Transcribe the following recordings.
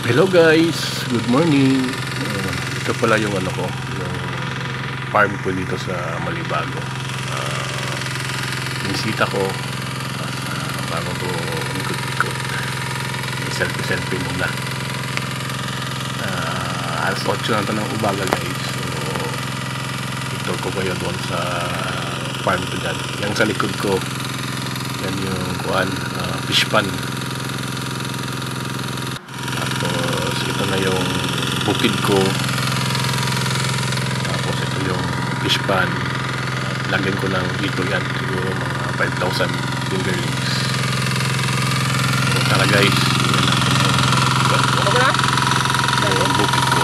Hello guys, good morning. Ito pala yung yung farm ko dito sa Malibago. Binisita ko bago ko ikot-ikot. May selfie muna. Alas 8 na ito ng umaga guys. So, ito ko kayo doon sa farm ko dyan. Yung sa likod ko, yan yung fish pan. Ito na yung bukid ko, tapos ito yung fish pan. Lagyan ko ng dito yan siguro mga 5,000 fingerlings. So tara guys, yan yung bukid ko.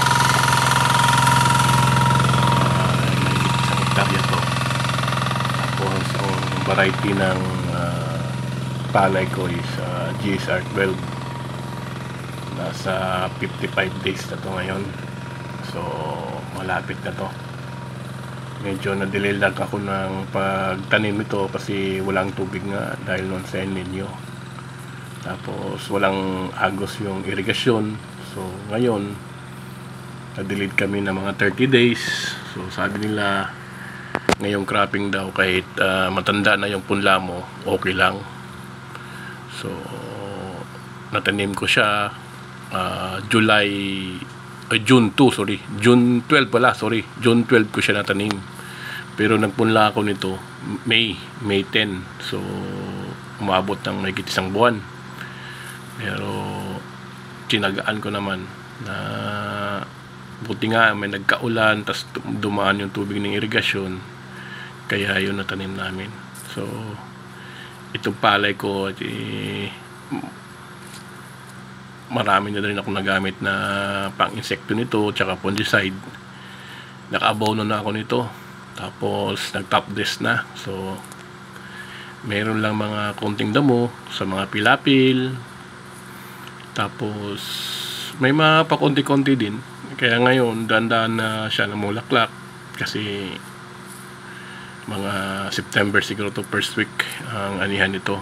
Isang hektarya to. Tapos ang variety ng palay ko is GSR 12. Nasa 55 days na to ngayon. So malapit na to. Medyo na-delay lang ako ng pagtanim ito kasi walang tubig nga dahil noon sa El Nino. Tapos walang agos yung irigasyon. So ngayon na-delayed kami ng mga 30 days. So sabi nila ngayong cropping daw kahit matanda na yung punla mo, okay lang. So natanim ko siya June 12 June 12 ko siya natanim, pero nagpunla ako nito May 10. So umabot ng mahigit isang buwan, pero tinagaan ko naman na buti nga may nagkaulan, tas dumaan yung tubig ng irigasyon, kaya yun natanim namin. So itong palay ko marami na rin ako nagamit na pang insekto nito tsaka fungicide. Naka-abono na ako nito, tapos nag top dress na. So meron lang mga konting damo sa mga pilapil, tapos may mga pakunti-kunti din. Kaya ngayon dandan na siya namulaklak kasi mga September siguro to first week ang anihan nito.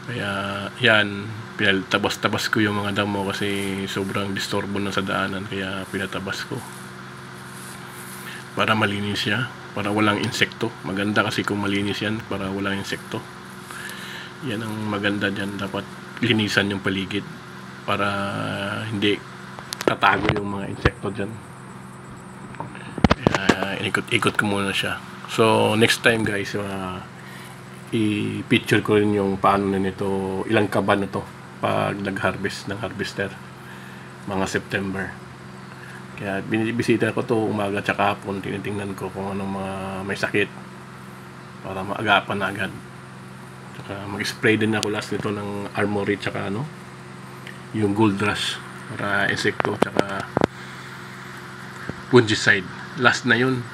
Kaya yan, pinatabas-tabas ko yung mga damo kasi sobrang disturbo na sa daanan, kaya pinatabas ko para malinis siya, para walang insekto. Maganda kasi kung malinis yan, para walang insekto. Yan ang maganda dyan, dapat linisan yung paligid para hindi tatago yung mga insekto dyan. Kaya ikot-ikot ko muna siya. So next time guys, i-picture ko rin yung paano na nito, ilang kaban na to pag nag-harvest ng harvester mga September. Kaya binibisita ko to umaga tsaka hapon, tinitingnan ko kung anong mga may sakit para maagapan na agad. Tsaka mag-spray din ako last nito ng Armory tsaka yung Gold Rush para insekto tsaka fungicide. Last na yun.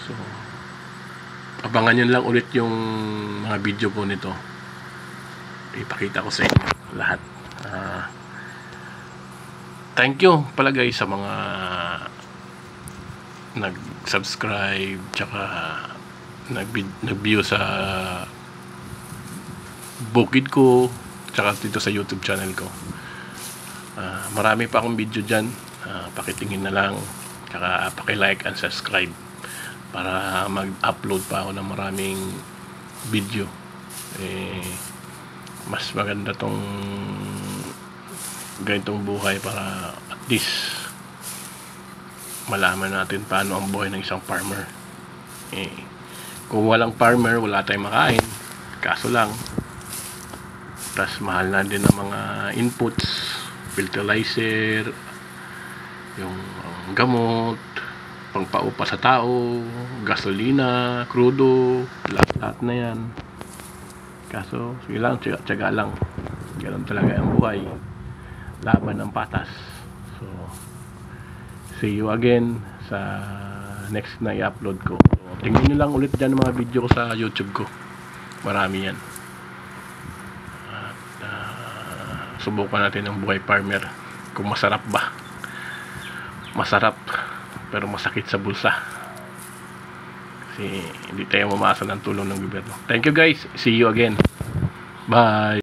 So abangan nyo lang ulit yung mga video ko nito, ipakita ko sa inyo lahat. Thank you pala guys sa mga nag-subscribe tsaka nag-view sa bukid ko tsaka dito sa YouTube channel ko. Marami pa akong video dyan, pakitingin na lang, tsaka paki-like and subscribe para mag-upload pa ako ng maraming video. Mas maganda tong ganitong buhay para at least malaman natin paano ang buhay ng isang farmer. Kung walang farmer, wala tayong makain. Kaso lang, tas mahal na din ng mga inputs, fertilizer, yung gamot, pangpaupa sa tao, gasolina, crudo, lahat na yan. Kaso sige lang, tiyaga lang, ganun talaga ang buhay, laban ng patas. So see you again sa next na i-upload ko. So, tingnan nyo lang ulit dyan mga video ko sa YouTube ko, marami yan. At subukan natin ang buhay farmer, kung masarap ba. Masarap pero masakit sa bulsa kasi hindi tayo mamasa ng tulong ng gobyerno. Thank you guys, see you again, bye.